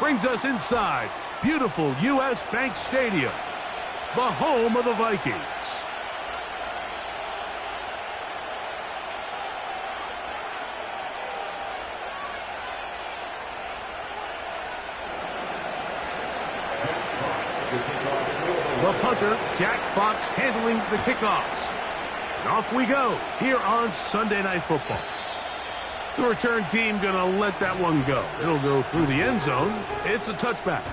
brings us inside beautiful U.S. Bank Stadium, the home of the Vikings. The punter, Jack Fox, handling the kickoffs. And off we go here on Sunday Night Football. The return team going to let that one go. It'll go through the end zone. It's a touchback.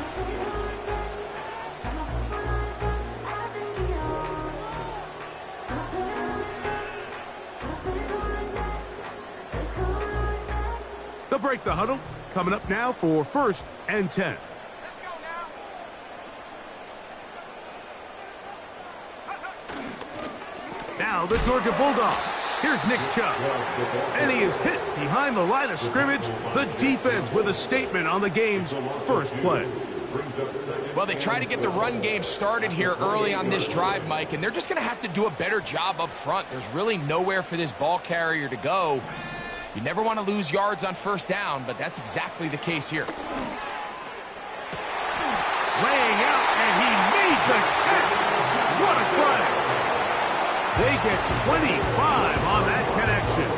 They'll break the huddle. Coming up now for 1st and 10. Now the Georgia Bulldog. Here's Nick Chubb. And he is hit behind the line of scrimmage. The defense with a statement on the game's first play. Well, they try to get the run game started here early on this drive, Mike, and they're just going to have to do a better job up front. There's really nowhere for this ball carrier to go. You never want to lose yards on 1st down, but that's exactly the case here. Laying out, and he made the catch. What a play. They get 25 on that connection.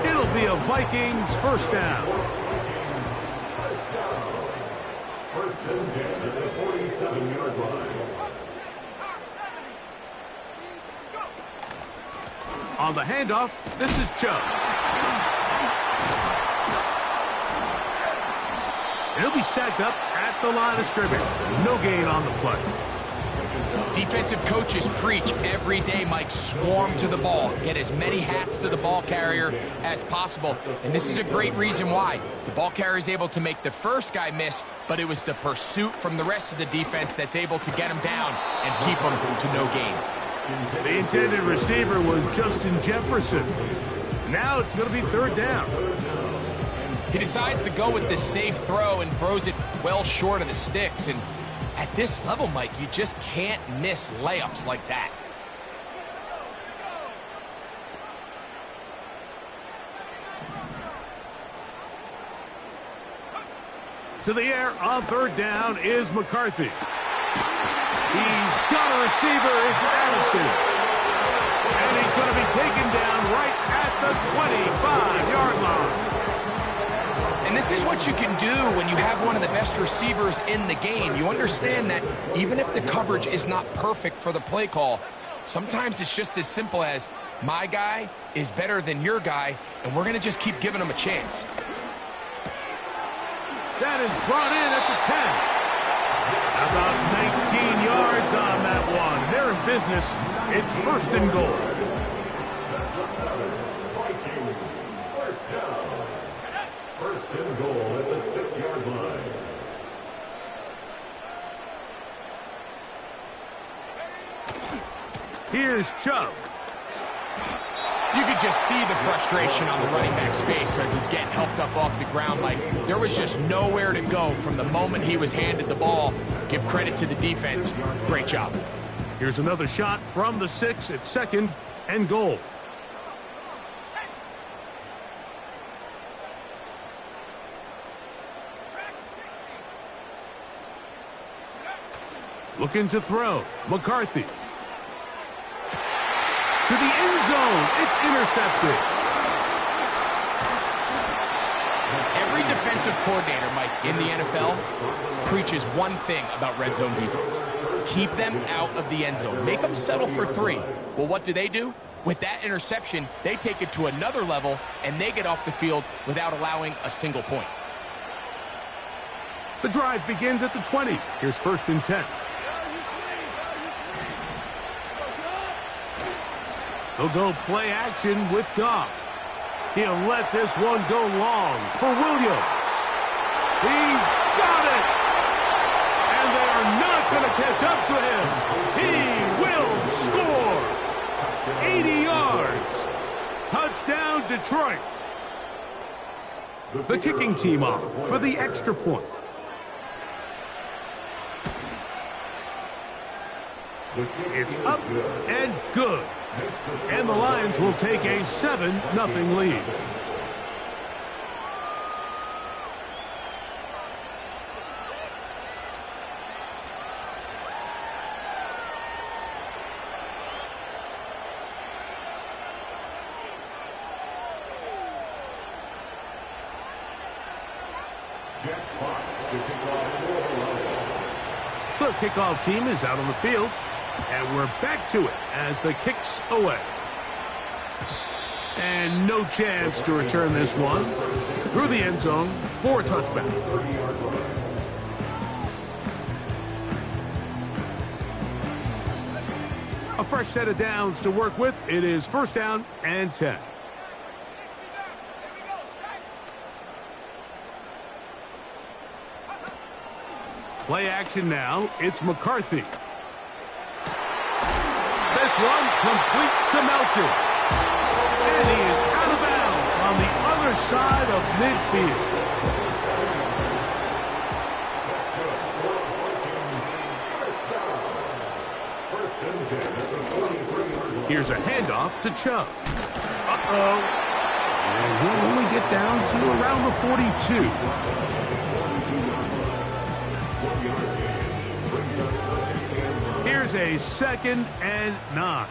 It'll be a Vikings 1st down. 1st and 10 at the 47-yard line. On the handoff, this is Chubb. And he'll be stacked up at the line of scrimmage. No gain on the play. Defensive coaches preach every day, Mike, swarm to the ball. Get as many hats to the ball carrier as possible. And this is a great reason why. The ball carrier is able to make the first guy miss, but it was the pursuit from the rest of the defense that's able to get him down and keep him to no gain. The intended receiver was Justin Jefferson. Now it's going to be 3rd down. He decides to go with this safe throw and throws it well short of the sticks. And at this level, Mike, you just can't miss layups like that. To the air on 3rd down is McCarthy. He's got a receiver. It's Addison. And he's going to be taken down right at the 25-yard line. And this is what you can do when you have one of the best receivers in the game. You understand that even if the coverage is not perfect for the play call, sometimes it's just as simple as my guy is better than your guy, and we're going to just keep giving him a chance. That is brought in at the 10. About 19 yards on that one. They're in business. It's 1st and goal. Vikings 1st down. 1st and goal at the 6-yard line. Here's Chubb. You could just see the frustration on the running back's face as he's getting helped up off the ground. Like, there was just nowhere to go from the moment he was handed the ball. Give credit to the defense. Great job. Here's another shot from the 6 at 2nd and goal. Looking to throw. McCarthy. To the end zone. It's intercepted. Every defensive coordinator, Mike, in the NFL preaches one thing about red zone defense. Keep them out of the end zone. Make them settle for 3. Well, what do? With that interception, they take it to another level, and they get off the field without allowing a single point. The drive begins at the 20. Here's 1st and 10. He'll go play action with Goff. He'll let this one go long for Williams. He's got it! And they are not going to catch up to him. He will score! 80 yards. Touchdown, Detroit. The kicking team on for the extra point. It's up and good. And the Lions will take a 7-0 lead. The kickoff team is out on the field, and we're back to it as the kick's away. And no chance to return this one through the end zone for a touchback. A fresh set of downs to work with. It is 1st down and 10. Play action now. It's McCarthy. This one complete to Melton. And he is out of bounds on the other side of midfield. Here's a handoff to Chubb. Uh-oh. And he'll only get down to around the 42. Here's a 2nd and 9.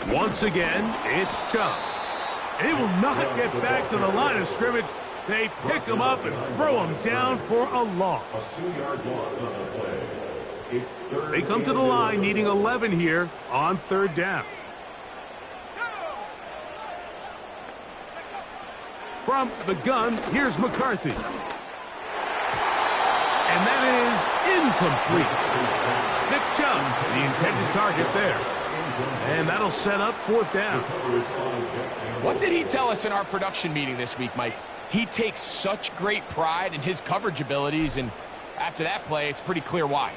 Once again, it's Chubb. They will not get back to the line of scrimmage. They pick him up and throw him down for a loss. They come to the line needing 11 here on 3rd down. From the gun, here's McCarthy. And that is incomplete. Nick Chubb, the intended target there. And that'll set up 4th down. What did he tell us in our production meeting this week, Mike? He takes such great pride in his coverage abilities, and after that play, it's pretty clear why.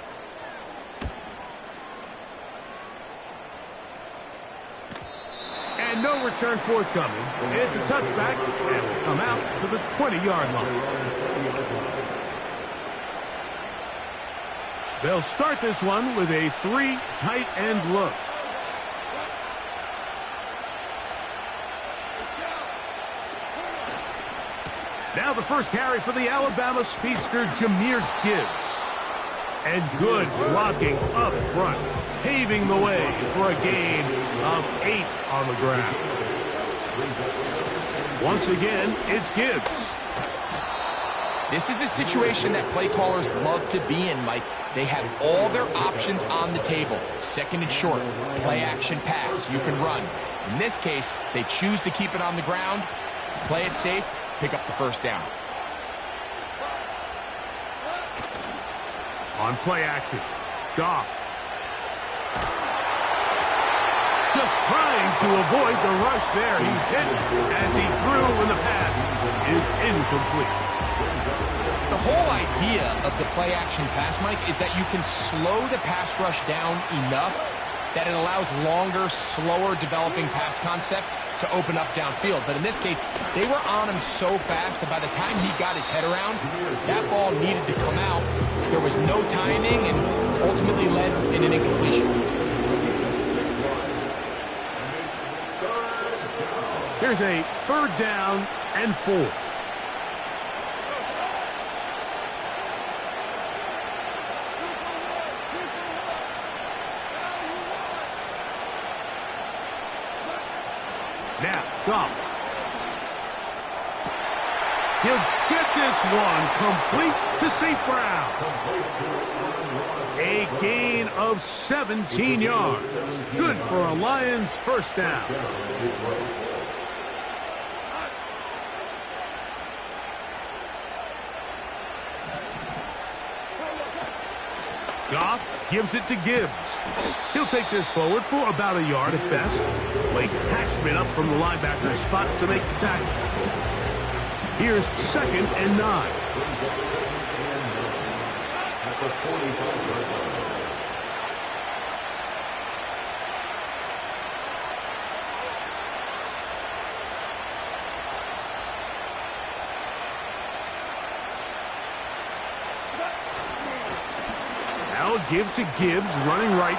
And no return forthcoming. It's a touchback, and will come out to the 20-yard line. They'll start this one with a 3 tight end look. Now the first carry for the Alabama speedster, Jahmyr Gibbs. And good blocking up front, paving the way for a gain of 8 on the ground. Once again, it's Gibbs. This is a situation that play callers love to be in, Mike. They have all their options on the table. 2nd and short, play action pass, you can run. In this case, they choose to keep it on the ground, play it safe, pick up the 1st down. On play action, Goff. Just trying to avoid the rush there. He's hit as he threw when the pass is incomplete. The whole idea of the play-action pass, Mike, is that you can slow the pass rush down enough that it allows longer, slower developing pass concepts to open up downfield. But in this case, they were on him so fast that by the time he got his head around, that ball needed to come out. There was no timing and ultimately led in an incompletion. Here's a 3rd down and 4. Now, Goff. He'll get this one complete to St. Brown. A gain of 17 yards. Good for a Lions 1st down. Goff gives it to Gibbs. He'll take this forward for about a yard at best. Blake Hashman up from the linebacker spot to make the tackle. Here's 2nd and 9. Now a give to Gibbs, running right.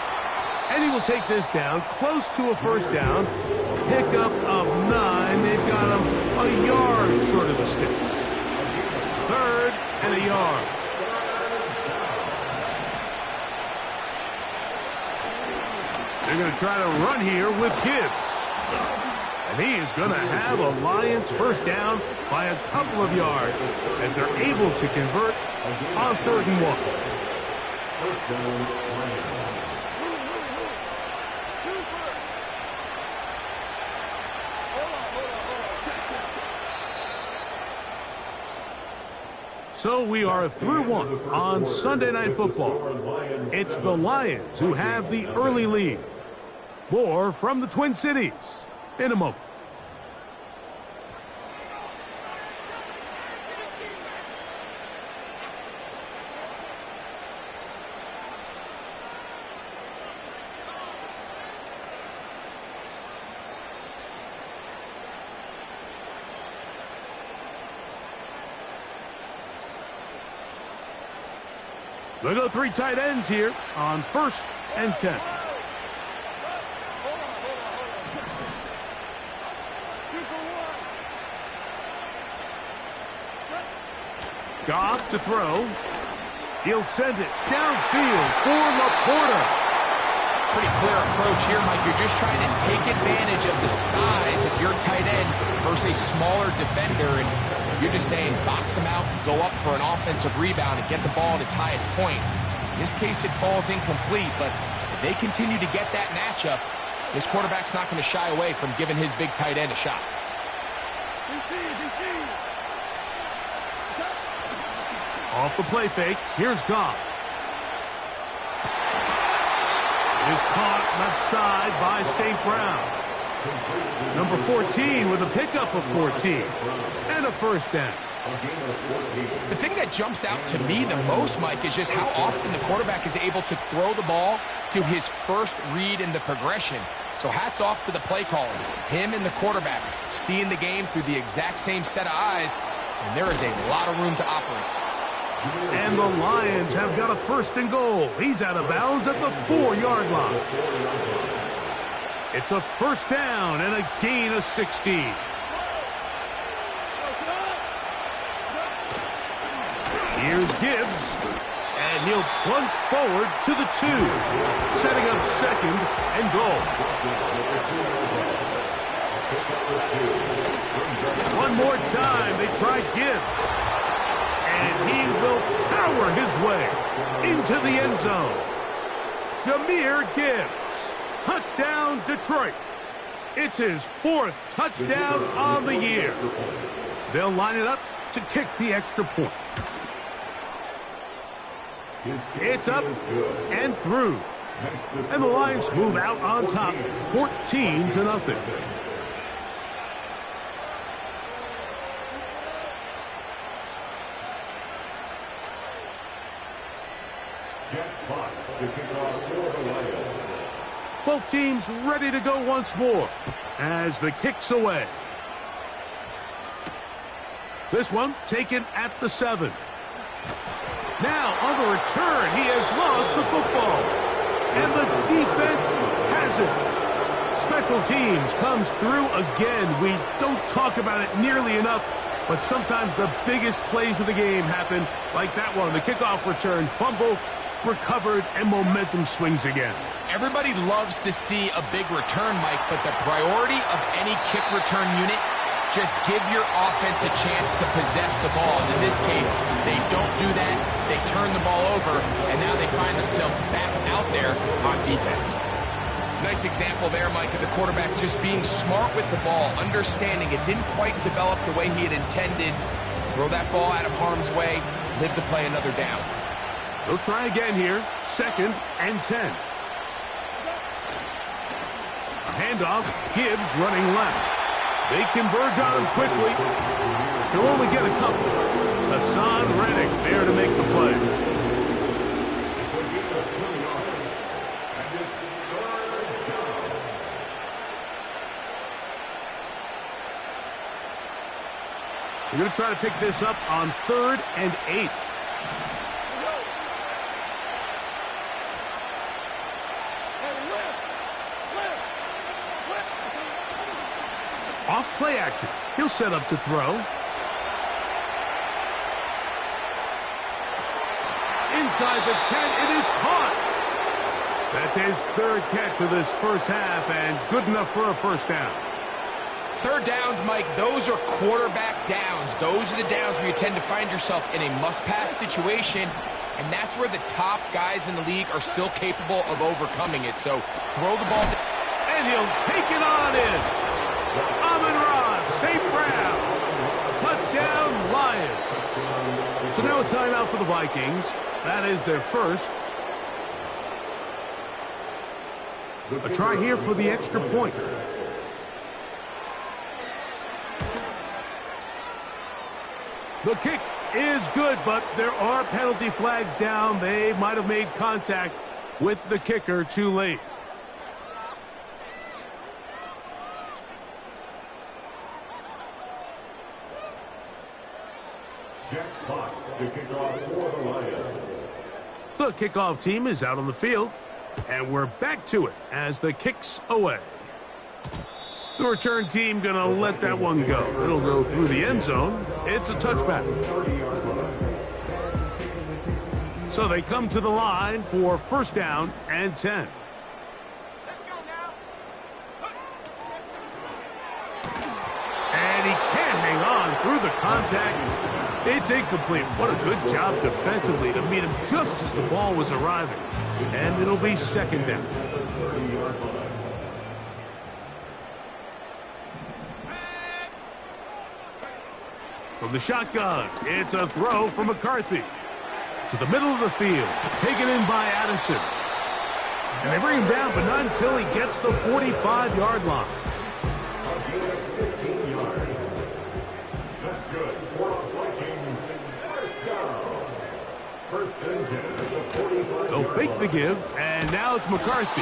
And he will take this down close to a 1st down. Pickup of 9. They've got him a yard short of the sticks. 3rd and a yard. They're going to try to run here with Gibbs. And And he is going to have a Lions first down by a couple of yards as they're able to convert on 3rd and 1. First down, Lions. So we are through 1 on Sunday Night Football. It's the Lions who have the early lead. More from the Twin Cities in a moment. They'll go 3 tight ends here on 1st and 10. Goff to throw. He'll send it downfield for Laporta. Pretty clear approach here, Mike. You're just trying to take advantage of the size of your tight end versus a smaller defender, and you're just saying box him out, go up for an offensive rebound and get the ball at its highest point. In this case, it falls incomplete, but if they continue to get that matchup, this quarterback's not going to shy away from giving his big tight end a shot. Off the play fake, here's Goff. It is caught left side by St. Brown. Number 14 with a pickup of 14 and a first down. The thing that jumps out to me the most, Mike, is just how often the quarterback is able to throw the ball to his first read in the progression. So hats off to the play caller. Him and the quarterback seeing the game through the exact same set of eyes, and there is a lot of room to operate. And the Lions have got a 1st and goal. He's out of bounds at the 4-yard line. It's a first down and a gain of 16. Here's Gibbs, and he'll plunge forward to the 2, setting up 2nd and goal. One more time, they try Gibbs, and he will power his way into the end zone. Jahmyr Gibbs, touchdown Detroit. It's his 4th touchdown on the year. They'll line it up to kick the extra point. It's up and through. And the Lions move out on top, 14-0. Both teams ready to go once more as the kick's away. This one taken at the 7. Now on the return, he has lost the football. And the defense has it. Special teams comes through again. We don't talk about it nearly enough, but sometimes the biggest plays of the game happen like that one. The kickoff return, fumble, recovered, and momentum swings again. Everybody loves to see a big return, Mike, but the priority of any kick return unit, just give your offense a chance to possess the ball. And in this case, they don't do that. They turn the ball over, and now they find themselves back out there on defense. Nice example there, Mike, of the quarterback just being smart with the ball, understanding it didn't quite develop the way he had intended. Throw that ball out of harm's way, live to play another down. They'll try again here, 2nd and 10. A handoff, Gibbs running left. They converge on him quickly. He'll only get a couple. Hassan Reddick there to make the play. We're going to try to pick this up on 3rd and 8. Off play action. He'll set up to throw. Inside the 10, it is caught. That's his 3rd catch of this first half, and good enough for a first down. third downs, Mike, those are quarterback downs. Those are the downs where you tend to find yourself in a must-pass situation, and that's where the top guys in the league are still capable of overcoming it. So throw the ball down. And he'll take it on in. Amon-Ra, St. Brown. Touchdown, Lions. So now a timeout for the Vikings. That is their first. A try here for the extra point. The kick is good, but there are penalty flags down. They might have made contact with the kicker too late. Jack Fox to kick off for the Lions. The kickoff team is out on the field, and we're back to it as the kick's away. The return team going to let that one go. It'll go through the end zone. It's a touchback. So they come to the line for first down and 10. And he can't hang on through the contact. It's incomplete. What a good job defensively to meet him just as the ball was arriving. And it'll be second down. From the shotgun, it's a throw from McCarthy. To the middle of the field, taken in by Addison. And they bring him down, but not until he gets the 45-yard line. That's good for Vikings. First down. First and 10 at the 45. They'll fake the give, and now it's McCarthy.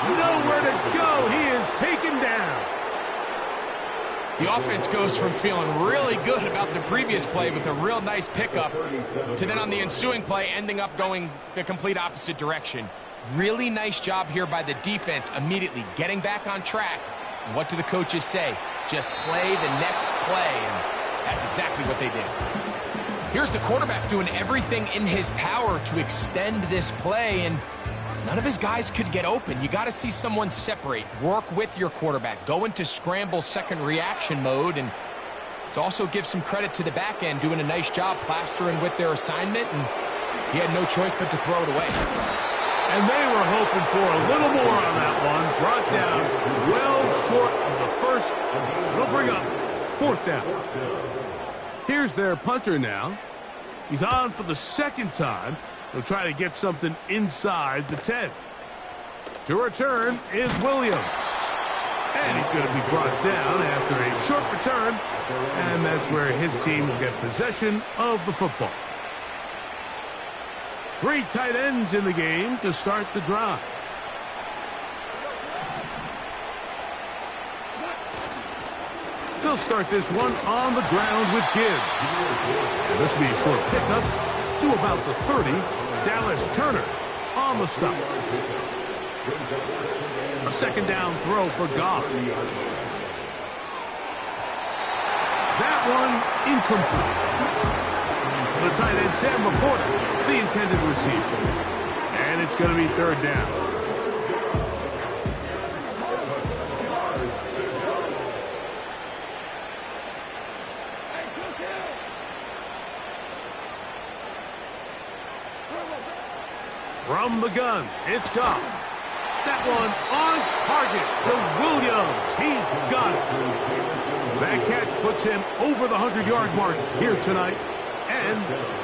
Nowhere to go. He is taken down. The offense goes from feeling really good about the previous play with a real nice pickup to then on the ensuing play ending up going the complete opposite direction. Really nice job here by the defense immediately getting back on track. And what do the coaches say? Just play the next play, and that's exactly what they did. Here's the quarterback doing everything in his power to extend this play, and none of his guys could get open. You got to see someone separate, work with your quarterback, go into scramble second reaction mode, and let's also give some credit to the back end doing a nice job plastering with their assignment, and he had no choice but to throw it away. And they were hoping for a little more on that one. Brought down well short of the first. So they'll bring up fourth down. Here's their punter now. He's on for the second time. He'll try to get something inside the 10. To return is Williams. And he's going to be brought down after a short return. And that's where his team will get possession of the football. 3 tight ends in the game to start the drive. They'll start this one on the ground with Gibbs. And this will be a short pickup to about the 30. Dallas Turner on the stop. A second down throw for Goff. That one incomplete. The tight end Sam Laporta, the intended receiver. And it's going to be third down. From the gun, it's Goff. That one on target to Williams. He's got it. That catch puts him over the 100-yard mark here tonight, and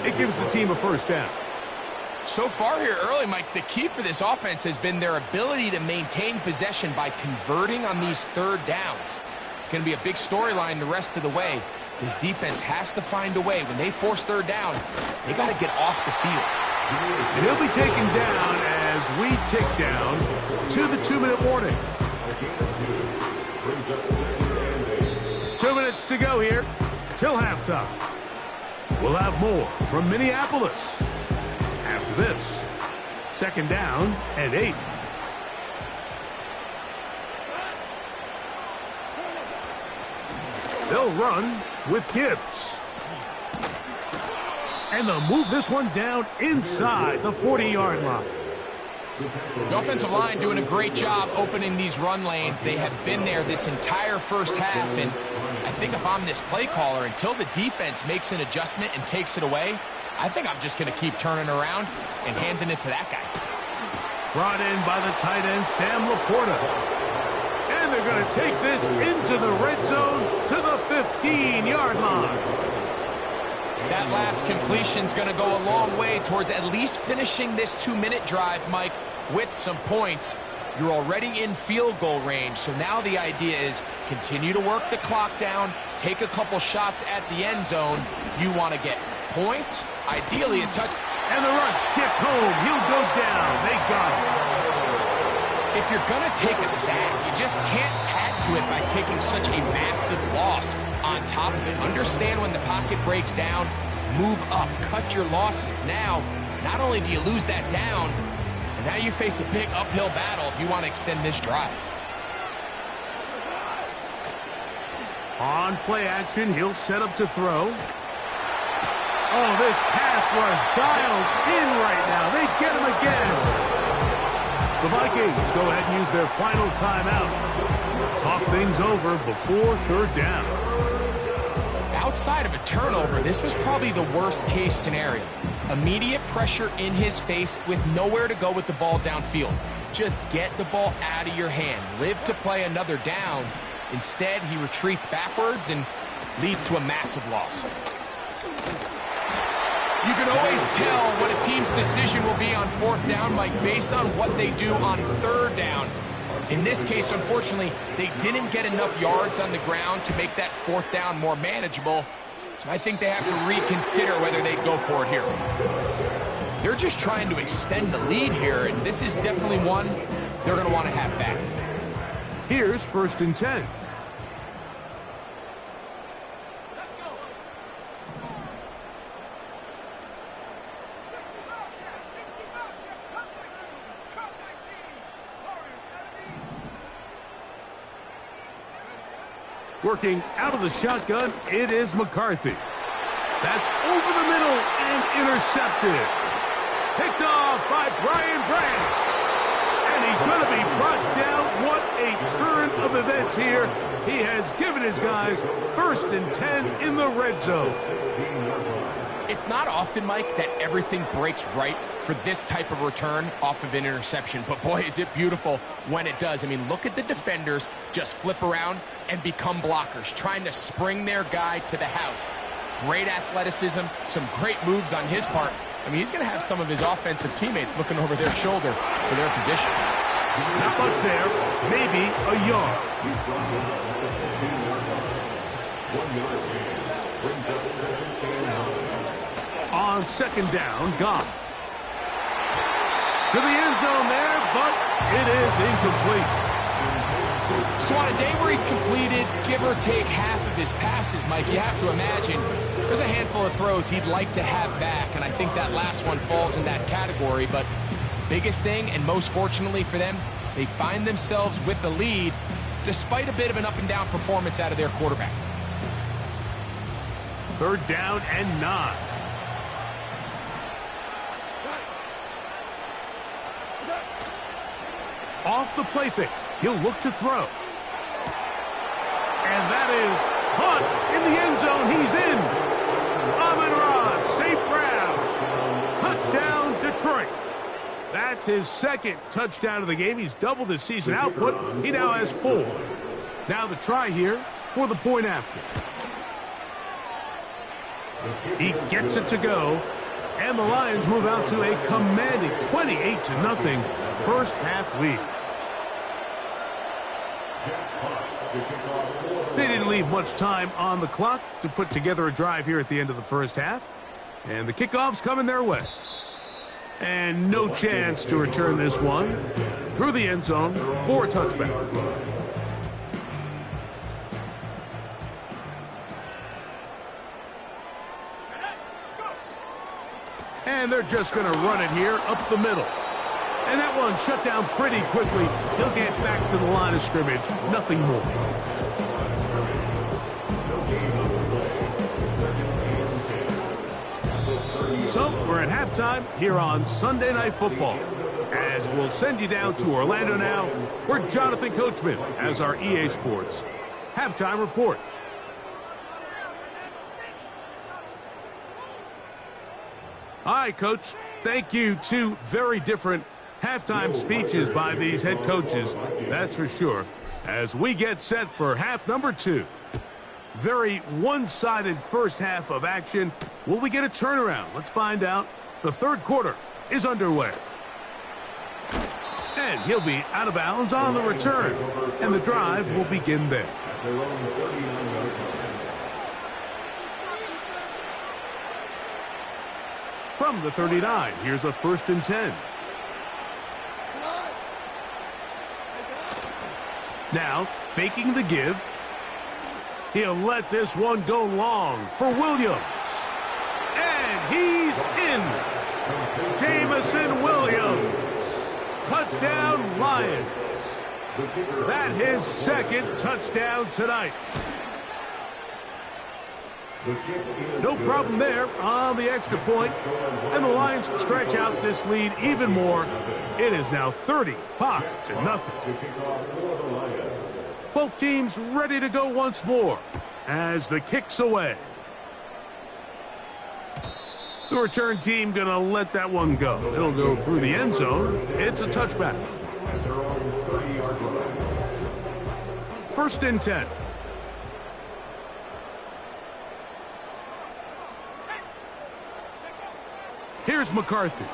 it gives the team a first down. So far here early, Mike, the key for this offense has been their ability to maintain possession by converting on these third downs. It's going to be a big storyline the rest of the way. This defense has to find a way. When they force third down, they got to get off the field. And he'll be taken down as we tick down to the 2-minute warning. 2 minutes to go here till halftime. We'll have more from Minneapolis after this. Second down and 8. They'll run with Gibbs. And they'll move this one down inside the 40-yard line. The offensive line doing a great job opening these run lanes. They have been there this entire first half, and I think if I'm this play caller, until the defense makes an adjustment and takes it away, I think I'm just going to keep turning around and handing it to that guy. Brought in by the tight end, Sam Laporta. And they're going to take this into the red zone to the 15-yard line. That last completion's going to go a long way towards at least finishing this 2-minute drive, Mike, with some points. You're already in field goal range, so now the idea is continue to work the clock down, take a couple shots at the end zone. You want to get points, ideally a touch. And the rush gets home. He'll go down. They got him. If you're going to take a sack, you just can't add to it by taking such a massive loss on top of it. Understand when the pocket breaks down, move up, cut your losses. Now, not only do you lose that down, but now you face a big uphill battle if you want to extend this drive. On play action, he'll set up to throw. Oh, this pass rush dialed in right now. They get him again. The Vikings go ahead and use their final timeout. Talk things over before third down. Outside of a turnover, this was probably the worst case scenario. Immediate pressure in his face with nowhere to go with the ball downfield. Just get the ball out of your hand. Live to play another down. Instead, he retreats backwards and leads to a massive loss. You can always tell what a team's decision will be on fourth down, Mike, based on what they do on third down. In this case, unfortunately, they didn't get enough yards on the ground to make that fourth down more manageable. So I think they have to reconsider whether they'd go for it here. They're just trying to extend the lead here, and this is definitely one they're going to want to have back. Here's 1st and 10. Working out of the shotgun, it is McCarthy. That's over the middle and intercepted. Picked off by Brian Branch. And he's going to be brought down. What a turn of events here. He has given his guys 1st and 10 in the red zone. It's not often, Mike, that everything breaks right for this type of return off of an interception. But boy, is it beautiful when it does. I mean, look at the defenders just flip around and become blockers, trying to spring their guy to the house. Great athleticism, some great moves on his part. I mean, he's going to have some of his offensive teammates looking over their shoulder for their position. Not much there, maybe a yard. 1 yard gain brings up 2nd and 9. On 2nd down, Goff. To the end zone there, but it is incomplete. So on a day where he's completed, give or take half of his passes, Mike, you have to imagine there's a handful of throws he'd like to have back, and I think that last one falls in that category. But biggest thing, and most fortunately for them, they find themselves with a lead despite a bit of an up-and-down performance out of their quarterback. 3rd down and 9. Off the play fake, he'll look to throw. And that is caught in the end zone. He's in. Amon-Ra, St. Brown. Touchdown, Detroit. That's his 2nd touchdown of the game. He's doubled his season output. He now has 4. Now the try here for the point after. He gets it to go. And the Lions move out to a commanding 28-0 first half lead. They didn't leave much time on the clock to put together a drive here at the end of the first half. And the kickoff's coming their way. And no chance to return this one through the end zone for a touchback. And they're just going to run it here up the middle. And that one shut down pretty quickly. He'll get back to the line of scrimmage. Nothing more. So we're at halftime here on Sunday Night Football. as we'll send you down to Orlando now, where Jonathan Coachman has our EA Sports halftime report. All right, Coach. Thank you. Two very different halftime speeches by these head coaches, that's for sure, as we get set for half number 2. Very one-sided first half of action. Will we get a turnaround? Let's find out. The third quarter is underway. And he'll be out of bounds on the return. And the drive will begin there. From the 39, here's a 1st and 10. Now, faking the give. He'll let this one go long for Williams. And he's in. Jamison Williams. Touchdown, Lions. That his second touchdown tonight. No problem there on the extra point. And the Lions stretch out this lead even more. It is now 35-0. Both teams ready to go once more as the kick's away. The return team going to let that one go. It'll go through the end zone. It's a touchback. 1st and 10. Here's McCarthy.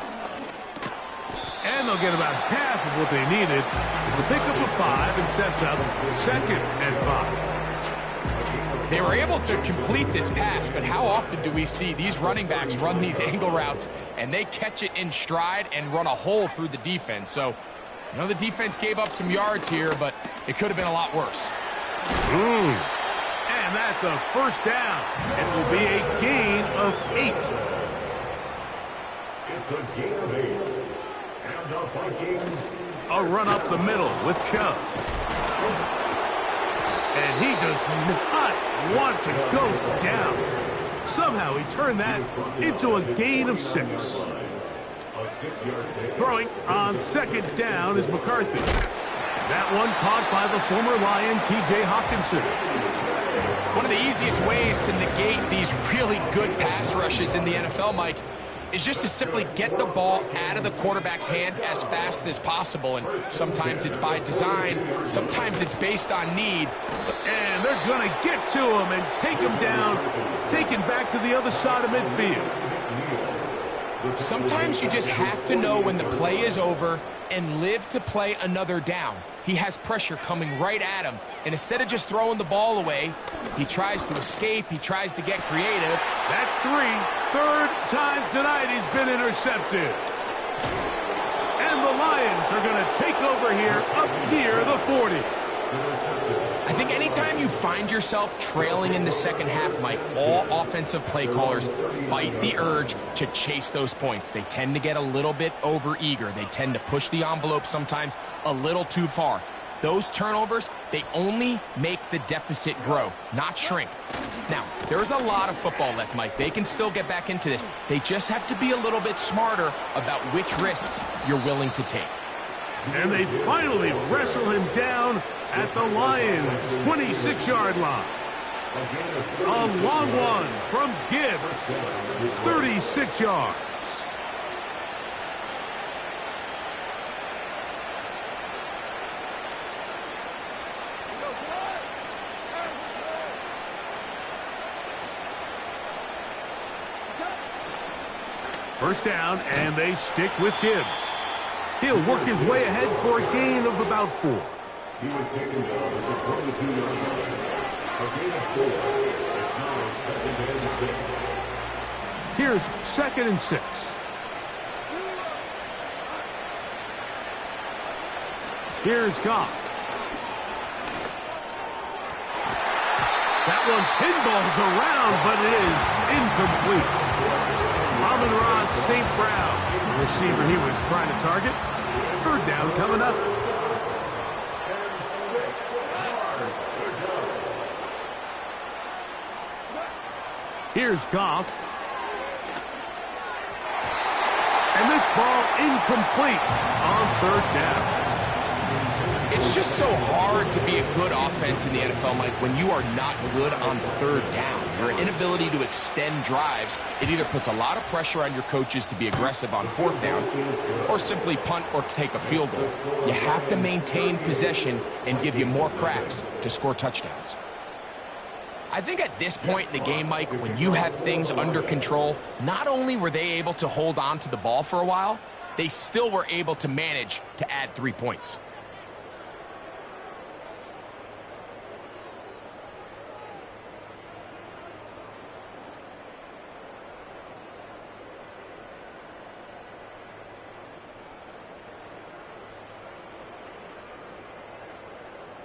And they'll get about half of what they needed. It's a pickup of 5 and sets up 2nd and 5. They were able to complete this pass, but how often do we see these running backs run these angle routes and they catch it in stride and run a hole through the defense? So, I know the defense gave up some yards here, but it could have been a lot worse. And that's a 1st down. It will be a gain of 8. It's a gain of 8. And the Vikings. A run up the middle with Chubb. And he does not want to go down. Somehow he turned that into a gain of 6. Throwing on 2nd down is McCarthy. That one caught by the former Lion, T.J. Hawkinson. One of the easiest ways to negate these really good pass rushes in the NFL, Mike, is just to simply get the ball out of the quarterback's hand as fast as possible. And sometimes it's by design, sometimes it's based on need. And they're going to get to him and take him down, take him back to the other side of midfield. Sometimes you just have to know when the play is over and live to play another down. He has pressure coming right at him, and instead of just throwing the ball away, he tries to escape, he tries to get creative. That's 3. 3rd time tonight he's been intercepted. And the Lions are going to take over here up near the 40. I think anytime you find yourself trailing in the second half, Mike, all offensive play callers fight the urge to chase those points. They tend to get a little bit overeager. They tend to push the envelope sometimes a little too far. Those turnovers, they only make the deficit grow, not shrink. Now, there's a lot of football left, Mike. They can still get back into this. They just have to be a little bit smarter about which risks you're willing to take. And they finally wrestle him down at the Lions' 26-yard line. A long one from Gibbs, 36 yards. First down, and they stick with Gibbs. He'll work his way ahead for a gain of about 4. He was taken down at the 22-yard line. A gain of 4. It's now 2nd and 6. Here's 2nd and 6. Here's Goff. That one pinballs around, but it is incomplete. Amon-Ra St. Brown, the receiver he was trying to target. 3rd down coming up. Here's Goff. And this ball incomplete on third down. It's just so hard to be a good offense in the NFL, Mike, when you are not good on third down. Your inability to extend drives, it either puts a lot of pressure on your coaches to be aggressive on fourth down or simply punt or take a field goal. You have to maintain possession and give you more cracks to score touchdowns. I think at this point in the game, Mike, when you have things under control, not only were they able to hold on to the ball for a while, they still were able to manage to add 3 points.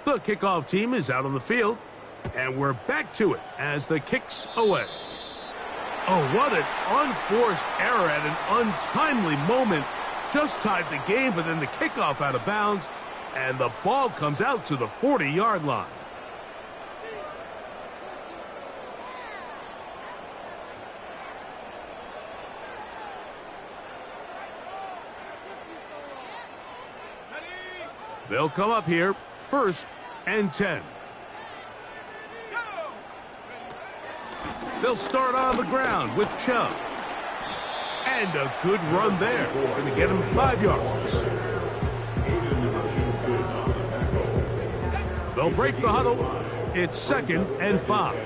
The kickoff team is out on the field, and we're back to it as the kick's away. Oh, what an unforced error at an untimely moment. Just tied the game, but then the kickoff out of bounds, and the ball comes out to the 40-yard line. They'll come up here, 1st and 10. They'll start on the ground with Chubb. And a good run there. Going to get him 5 yards. They'll break the huddle. It's 2nd and 5.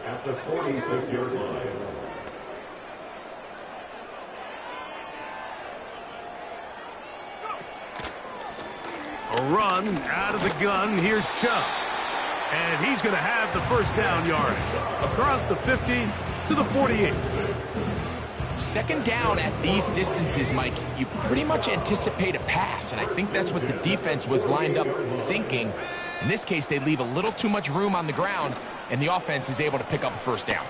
At the 46-yard line. A run out of the gun. Here's Chubb. And he's going to have the first down yard. Across the 50 to the 48. Second down at these distances, Mike, you pretty much anticipate a pass, and I think that's what the defense was lined up thinking. In this case, they leave a little too much room on the ground, and the offense is able to pick up a first down.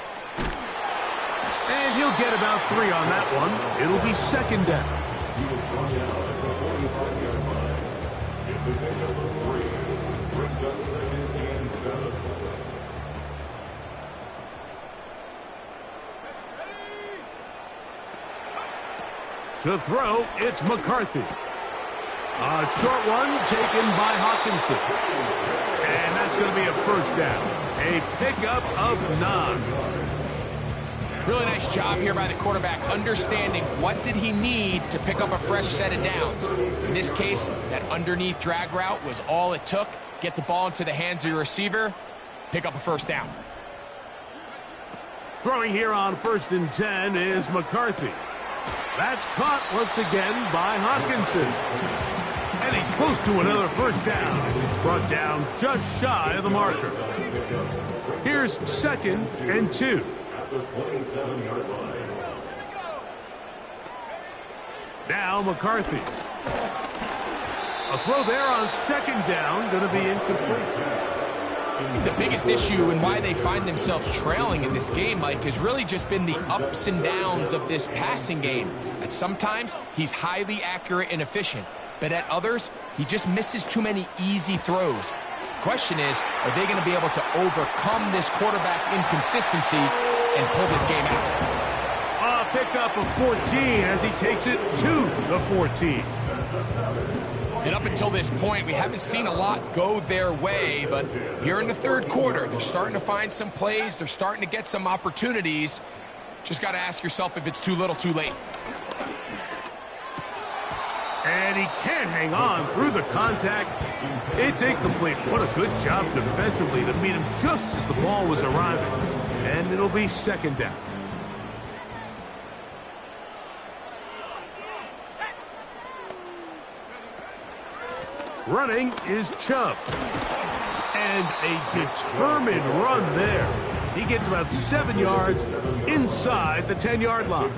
And he'll get about 3 on that one. It'll be 2nd down. He was brought down at the 45-yard line. It's a pick up of 3. Brings us 2nd and 7. To throw, it's McCarthy. A short one taken by Hawkinson. And that's going to be a first down. A pickup of 9. Really nice job here by the quarterback, understanding what did he need to pick up a fresh set of downs. In this case, that underneath drag route was all it took. Get the ball into the hands of your receiver, pick up a first down. Throwing here on 1st and 10 is McCarthy. That's caught once again by Hawkinson. And he's close to another first down as it's brought down just shy of the marker. Here's 2nd and 2. At the 27-yard line. Now McCarthy. A throw there on 2nd down, going to be incomplete. The biggest issue and why they find themselves trailing in this game, Mike, has really just been the ups and downs of this passing game. At sometimes, he's highly accurate and efficient, but at others, he just misses too many easy throws. The question is, are they going to be able to overcome this quarterback inconsistency and pull this game out? A pickup of 14 as he takes it to the 14. And up until this point, we haven't seen a lot go their way, but here in the third quarter, they're starting to find some plays. They're starting to get some opportunities. Just got to ask yourself if it's too little, too late. And he can't hang on through the contact. It's incomplete. What a good job defensively to meet him just as the ball was arriving. And it'll be 2nd down. Running is Chubb. And a determined run there. He gets about 7 yards inside the 10-yard line.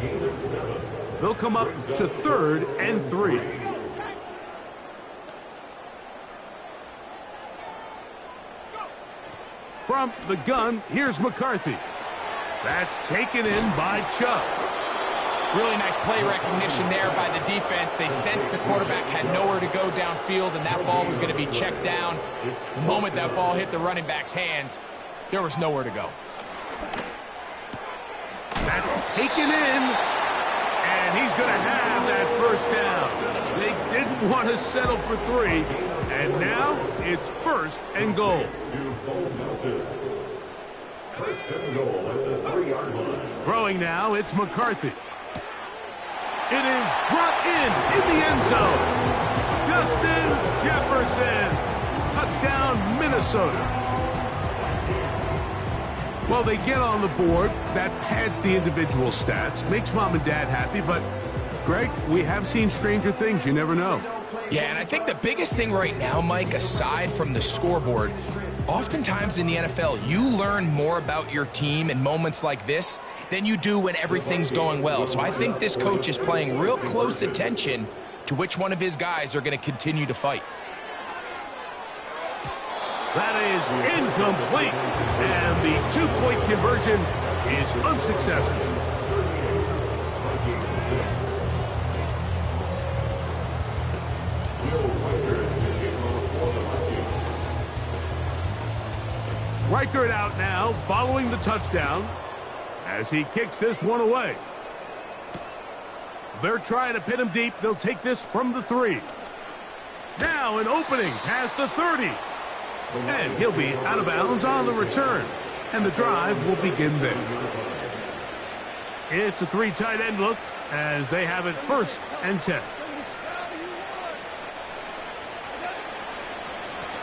They'll come up to 3rd and 3. From the gun, here's McCarthy. That's taken in by Chubb. Really nice play recognition there by the defense. They sensed the quarterback had nowhere to go downfield, and that ball was going to be checked down. The moment that ball hit the running back's hands, there was nowhere to go. That's taken in, and And he's going to have that first down. They didn't want to settle for 3. And now it's 1st and goal. First and goal at the 3-yard line. Throwing now, it's McCarthy. It is brought in the end zone. Justin Jefferson. Touchdown, Minnesota. Well, they get on the board. That pads the individual stats. Makes mom and dad happy, but Greg, we have seen stranger things. You never know. Yeah, and I think the biggest thing right now, Mike, aside from the scoreboard, oftentimes in the NFL, you learn more about your team in moments like this than you do when everything's going well. So I think this coach is paying real close attention to which one of his guys are going to continue to fight. That is incomplete, and the 2-point conversion is unsuccessful. Reichert out now, following the touchdown, as he kicks this one away. They're trying to pin him deep. They'll take this from the 3. Now an opening past the 30. And he'll be out of bounds on the return. And the drive will begin there. It's a 3 tight end look as they have it 1st and 10.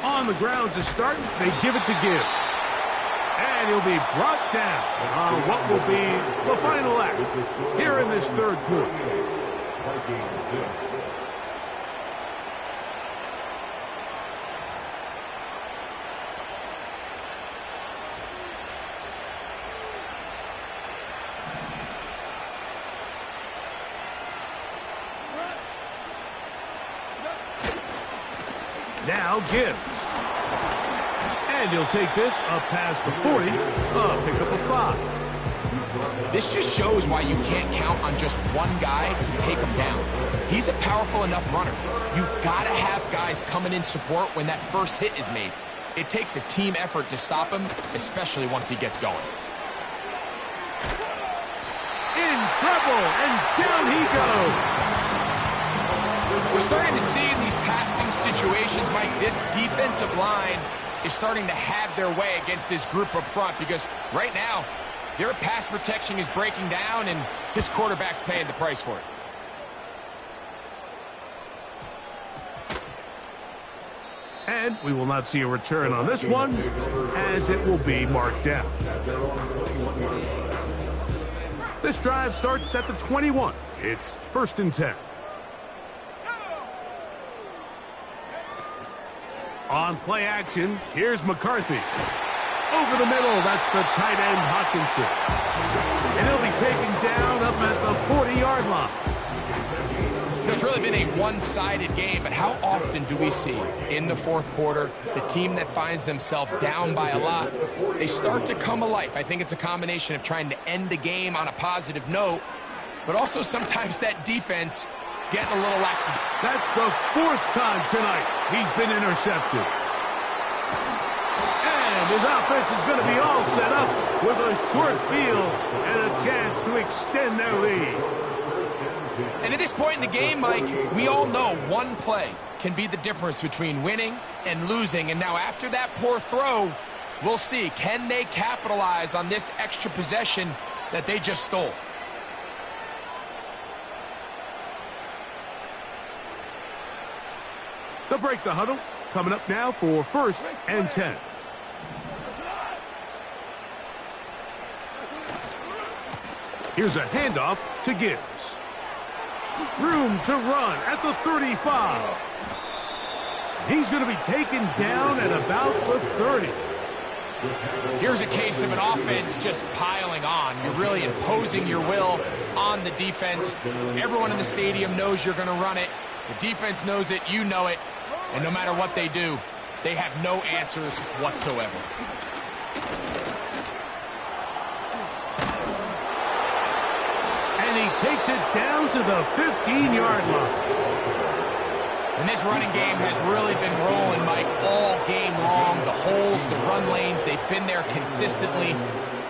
On the ground to start, they give it to Gibbs. And he'll be brought down on what will be the final act here in this 3rd quarter. Now Gibbs. And he'll take this up past the 40, pick up a 5. This just shows why you can't count on just one guy to take him down. He's a powerful enough runner. You gotta have guys coming in support when that first hit is made. It takes a team effort to stop him, especially once he gets going. In trouble, and down he goes. We're starting to see in these passing situations, Mike, this defensive line is starting to have their way against this group up front because right now, their pass protection is breaking down and this quarterback's paying the price for it. And we will not see a return on this one, as it will be marked down. This drive starts at the 21. It's 1st and 10. On play action, here's McCarthy. Over the middle, that's the tight end Hawkinson. And he'll be taken down up at the 40-yard line. It's really been a one-sided game, but how often do we see in the 4th quarter the team that finds themselves down by a lot, they start to come alive. I think it's a combination of trying to end the game on a positive note, but also sometimes that defense getting a little lax. That's the 4th time tonight he's been intercepted. And his offense is going to be all set up with a short field and a chance to extend their lead. And at this point in the game, Mike, we all know one play can be the difference between winning and losing. And now after that poor throw, we'll see, can they capitalize on this extra possession that they just stole? They'll break the huddle. Coming up now for 1st and 10. Here's a handoff to Gibbs. Room to run at the 35. He's going to be taken down at about the 30. Here's a case of an offense just piling on. You're really imposing your will on the defense. Everyone in the stadium knows you're going to run it. The defense knows it, you know it. And no matter what they do, they have no answers whatsoever. And he takes it down to the 15-yard line. And this running game has really been rolling, Mike, all game long. The holes, the run lanes, they've been there consistently.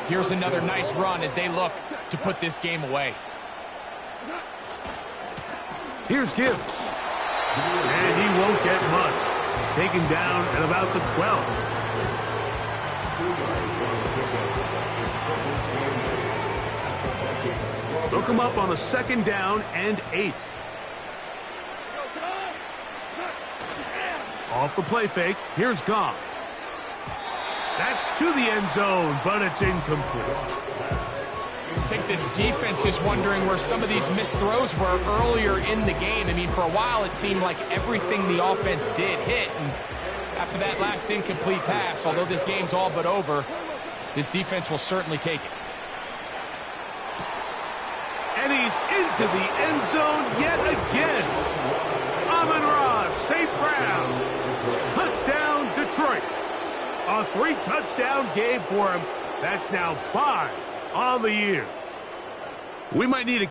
Here's another nice run as they look to put this game away. Here's Gibbs. And he won't get much. Taken down at about the 12. Look him up on a 2nd down and 8. Off the play fake, here's Goff. That's to the end zone, but it's incomplete. I think this defense is wondering where some of these missed throws were earlier in the game. I mean, for a while it seemed like everything the offense did hit. And after that last incomplete pass, although this game's all but over, this defense will certainly take it. And he's into the end zone yet again. Amon-Ra St. Brown. Touchdown, Detroit. A 3-touchdown game for him. That's now 5 on the year. We might need a